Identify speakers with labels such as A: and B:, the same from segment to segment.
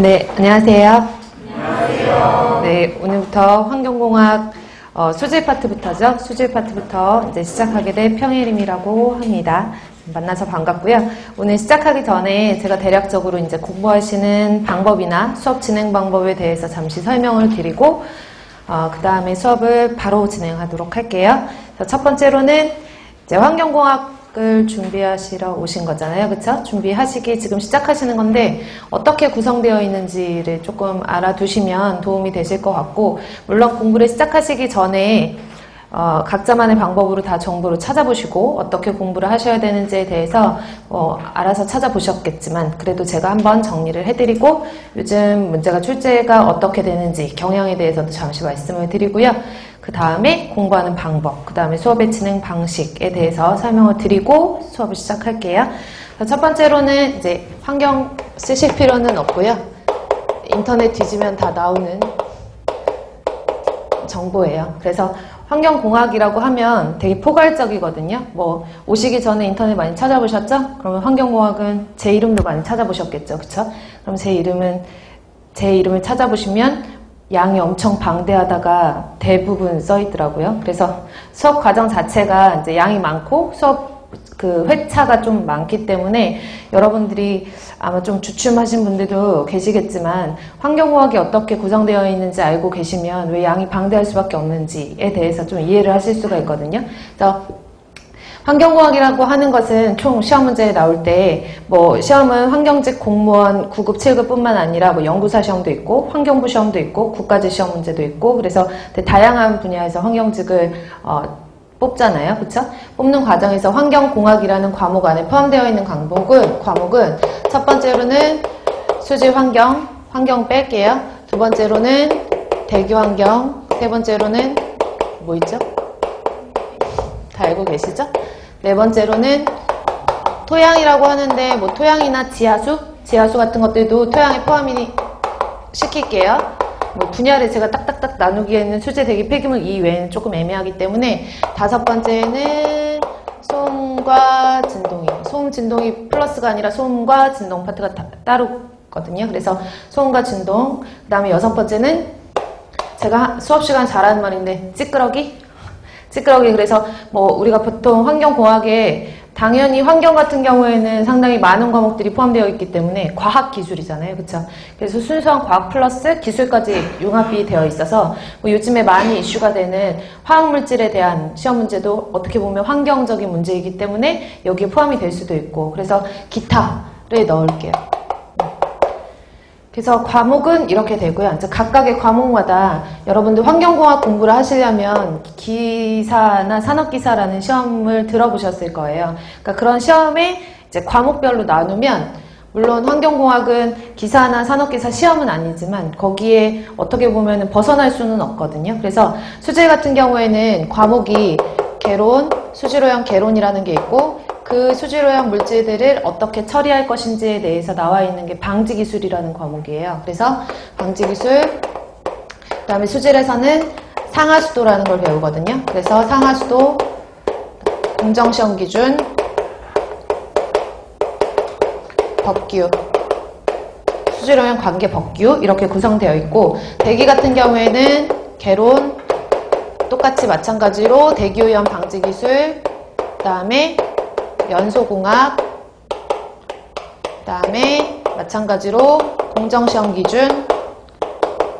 A: 네, 안녕하세요. 안녕하세요. 네, 오늘부터 환경공학 수질 파트부터죠. 수질 파트부터 이제 시작하게 될 평혜림이라고 합니다. 만나서 반갑고요. 오늘 시작하기 전에 제가 대략적으로 이제 공부하시는 방법이나 수업 진행 방법에 대해서 잠시 설명을 드리고 그 다음에 수업을 바로 진행하도록 할게요. 첫 번째로는 이제 환경공학을 준비하시러 오신 거잖아요. 그쵸? 준비하시기 지금 시작하시는 건데 어떻게 구성되어 있는지를 조금 알아두시면 도움이 되실 것 같고, 물론 공부를 시작하시기 전에 각자만의 방법으로 다 정보를 찾아보시고 어떻게 공부를 하셔야 되는지에 대해서 알아서 찾아보셨겠지만, 그래도 제가 한번 정리를 해드리고 요즘 문제가 출제가 어떻게 되는지 경향에 대해서도 잠시 말씀을 드리고요. 그 다음에 공부하는 방법, 그 다음에 수업의 진행 방식에 대해서 설명을 드리고 수업을 시작할게요. 첫 번째로는 이제 환경 쓰실 필요는 없고요. 인터넷 뒤지면 다 나오는 정보예요. 그래서 환경공학이라고 하면 되게 포괄적이거든요. 뭐 오시기 전에 인터넷 많이 찾아보셨죠? 그러면 환경공학은 제 이름도 많이 찾아보셨겠죠, 그쵸? 그럼 제 이름을 찾아보시면 양이 엄청 방대하다가 대부분 써 있더라고요. 그래서 수업 과정 자체가 이제 양이 많고 수업 그 회차가 좀 많기 때문에 여러분들이 아마 좀 주춤하신 분들도 계시겠지만 환경공학이 어떻게 구성되어 있는지 알고 계시면 왜 양이 방대할 수밖에 없는지에 대해서 좀 이해를 하실 수가 있거든요. 그래서 환경공학이라고 하는 것은 총 시험 문제에 나올 때 뭐 시험은 환경직 공무원 9급, 7급뿐만 아니라 뭐 연구사 시험도 있고 환경부 시험도 있고 국가직 시험 문제도 있고, 그래서 되게 다양한 분야에서 환경직을 뽑잖아요. 그쵸? 뽑는 과정에서 환경공학이라는 과목 안에 포함되어 있는 과목은 첫 번째로는 수질환경, 환경 뺄게요. 두 번째로는 대기환경, 세 번째로는 뭐 있죠? 다 알고 계시죠? 네 번째로는 토양이라고 하는데 뭐 토양이나 지하수 같은 것들도 토양에 포함이 시킬게요. 뭐 분야를 제가 딱딱딱 나누기에는 수질, 대기, 폐기물 이외에는 조금 애매하기 때문에 다섯 번째는 소음과 진동이에요. 소음, 진동이 플러스가 아니라 소음과 진동 파트가 따로거든요. 그래서 소음과 진동. 그 다음에 여섯 번째는 제가 수업 시간 잘하는 말인데 찌끄러기. 그래서 뭐 우리가 보통 환경공학에 당연히 환경 같은 경우에는 상당히 많은 과목들이 포함되어 있기 때문에 과학기술이잖아요. 그쵸? 그래서 순수한 과학 플러스 기술까지 융합이 되어 있어서 뭐 요즘에 많이 이슈가 되는 화학물질에 대한 시험 문제도 어떻게 보면 환경적인 문제이기 때문에 여기에 포함이 될 수도 있고, 그래서 기타를 넣을게요. 그래서 과목은 이렇게 되고요. 이제 각각의 과목마다 여러분들 환경공학 공부를 하시려면 기사나 산업기사라는 시험을 들어보셨을 거예요. 그러니까 그런 시험에 이제 과목별로 나누면, 물론 환경공학은 기사나 산업기사 시험은 아니지만 거기에 어떻게 보면 벗어날 수는 없거든요. 그래서 수질 같은 경우에는 과목이 개론, 수질오염 개론이라는 게 있고, 그 수질오염 물질들을 어떻게 처리할 것인지에 대해서 나와 있는 게 방지기술이라는 과목이에요. 그래서 방지기술, 그 다음에 수질에서는 상하수도라는 걸 배우거든요. 그래서 상하수도, 공정시험 기준, 법규, 수질오염 관계 법규 이렇게 구성되어 있고, 대기 같은 경우에는 개론, 똑같이 마찬가지로 대기오염 방지기술, 그 다음에 연소공학, 그 다음에 마찬가지로 공정시험 기준.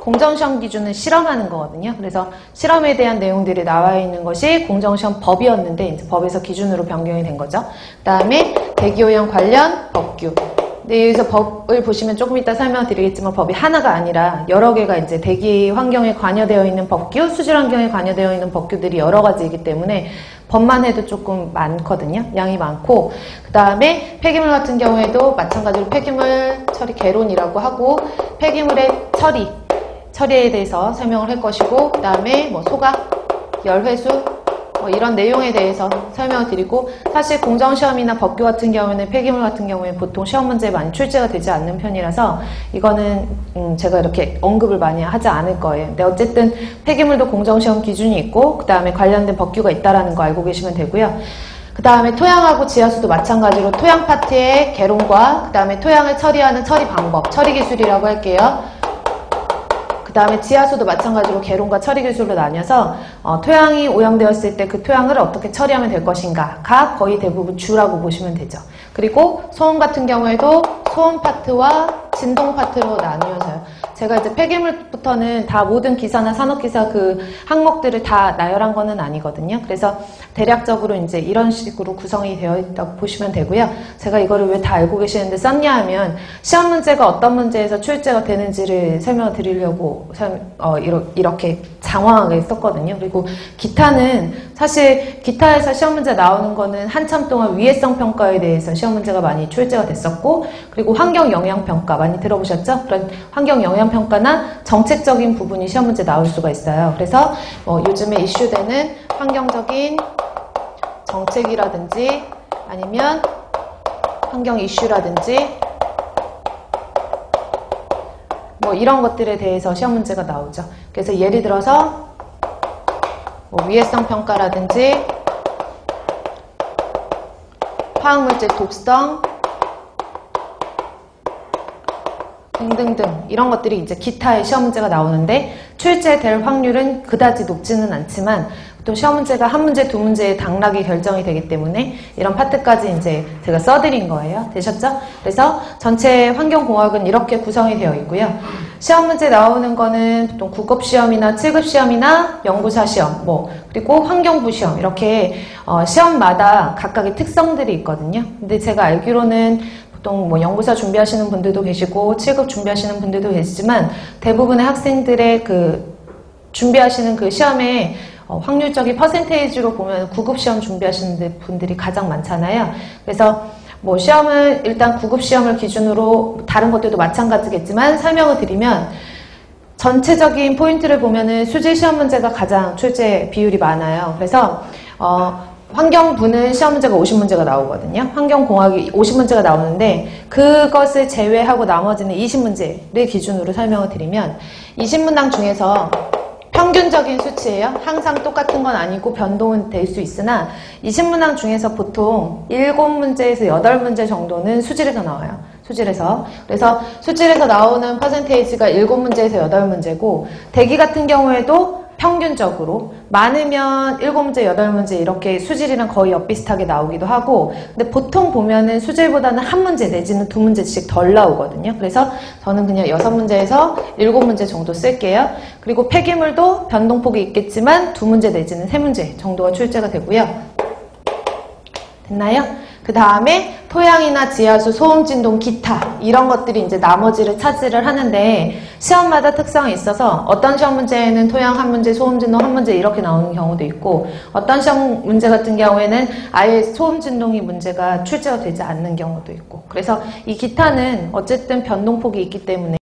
A: 공정시험 기준은 실험하는 거거든요. 그래서 실험에 대한 내용들이 나와 있는 것이 공정시험 법이었는데 이제 법에서 기준으로 변경이 된 거죠. 그 다음에 대기오염 관련 법규. 근데 여기서 법을 보시면 조금 이따 설명드리겠지만 법이 하나가 아니라 여러 개가 이제 대기 환경에 관여되어 있는 법규, 수질 환경에 관여되어 있는 법규들이 여러 가지이기 때문에 법만 해도 조금 많거든요. 양이 많고, 그 다음에 폐기물 같은 경우에도 마찬가지로 폐기물 처리 개론이라고 하고 폐기물의 처리에 대해서 설명을 할 것이고, 그 다음에 뭐 소각, 열회수 뭐 이런 내용에 대해서 설명을 드리고, 사실 공정시험이나 법규 같은 경우에는 폐기물 같은 경우에 보통 시험 문제에 많이 출제가 되지 않는 편이라서 이거는 제가 이렇게 언급을 많이 하지 않을 거예요. 근데 어쨌든 폐기물도 공정시험 기준이 있고 그 다음에 관련된 법규가 있다라는 거 알고 계시면 되고요. 그 다음에 토양하고 지하수도 마찬가지로 토양 파트의 개론과 그 다음에 토양을 처리하는 처리 방법, 처리 기술이라고 할게요. 그 다음에 지하수도 마찬가지로 개론과 처리 기술로 나뉘어서 토양이 오염되었을 때 그 토양을 어떻게 처리하면 될 것인가가 거의 대부분 주라고 보시면 되죠. 그리고 소음 같은 경우에도 소음 파트와 진동 파트로 나뉘어서요. 제가 이제 폐기물부터는 다 모든 기사나 산업기사 그 항목들을 다 나열한 거는 아니거든요. 그래서 대략적으로 이제 이런 식으로 구성이 되어 있다고 보시면 되고요. 제가 이거를 왜 다 알고 계시는데 썼냐 하면 시험 문제가 어떤 문제에서 출제가 되는지를 설명을 드리려고 이렇게 장황하게 썼거든요. 그리고 기타는 사실 기타에서 시험 문제 나오는 거는 한참 동안 위해성 평가에 대해서 시험 문제가 많이 출제가 됐었고, 그리고 환경 영향 평가 많이 들어보셨죠? 그런 환경 영향 평가나 정책적인 부분이 시험 문제 나올 수가 있어요. 그래서 요즘에 이슈되는 환경적인 정책이라든지 아니면 환경 이슈라든지 뭐 이런 것들에 대해서 시험 문제가 나오죠. 그래서 예를 들어서 뭐 위해성 평가라든지 화학물질 독성 등등등 이런 것들이 이제 기타의 시험 문제가 나오는데 출제될 확률은 그다지 높지는 않지만 또 시험 문제가 한 문제, 두 문제의 당락이 결정이 되기 때문에 이런 파트까지 이제 제가 써드린 거예요. 되셨죠? 그래서 전체 환경공학은 이렇게 구성이 되어 있고요. 시험 문제 나오는 거는 보통 9급 시험이나 7급 시험이나 연구사 시험, 그리고 환경부 시험 이렇게 시험마다 각각의 특성들이 있거든요. 근데 제가 알기로는 보통 연구사 준비하시는 분들도 계시고 7급 준비하시는 분들도 계시지만 대부분의 학생들의 그 준비하시는 그 시험에 확률적인 퍼센테이지로 보면 9급 시험 준비하시는 분들이 가장 많잖아요. 그래서 시험을 일단 9급 시험을 기준으로 다른 것들도 마찬가지겠지만 설명을 드리면 전체적인 포인트를 보면은 수질 시험 문제가 가장 출제 비율이 많아요. 그래서 환경부는 시험 문제가 50문제가 나오거든요. 환경공학이 50문제가 나오는데 그것을 제외하고 나머지는 20문제를 기준으로 설명을 드리면 20문항 중에서 평균적인 수치예요. 항상 똑같은 건 아니고 변동은 될 수 있으나 20문항 중에서 보통 7문제에서 8문제 정도는 수질에서 나와요. 수질에서. 그래서 수질에서 나오는 퍼센테이지가 7문제에서 8문제고 대기 같은 경우에도 평균적으로 많으면 7문제, 8문제 이렇게 수질이랑 거의 엇비슷하게 나오기도 하고 근데 보통 보면은 수질보다는 한 문제 내지는 2문제씩 덜 나오거든요. 그래서 저는 그냥 6문제에서 7문제 정도 쓸게요. 그리고 폐기물도 변동폭이 있겠지만 2문제 내지는 3문제 정도가 출제가 되고요. 됐나요? 그 다음에 토양이나 지하수, 소음, 진동, 기타 이런 것들이 이제 나머지를 차지를 하는데 시험마다 특성이 있어서 어떤 시험 문제에는 토양 한 문제, 소음, 진동 한 문제 이렇게 나오는 경우도 있고 어떤 시험 문제 같은 경우에는 아예 소음, 진동이 문제가 출제가 되지 않는 경우도 있고 그래서 이 기타는 어쨌든 변동폭이 있기 때문에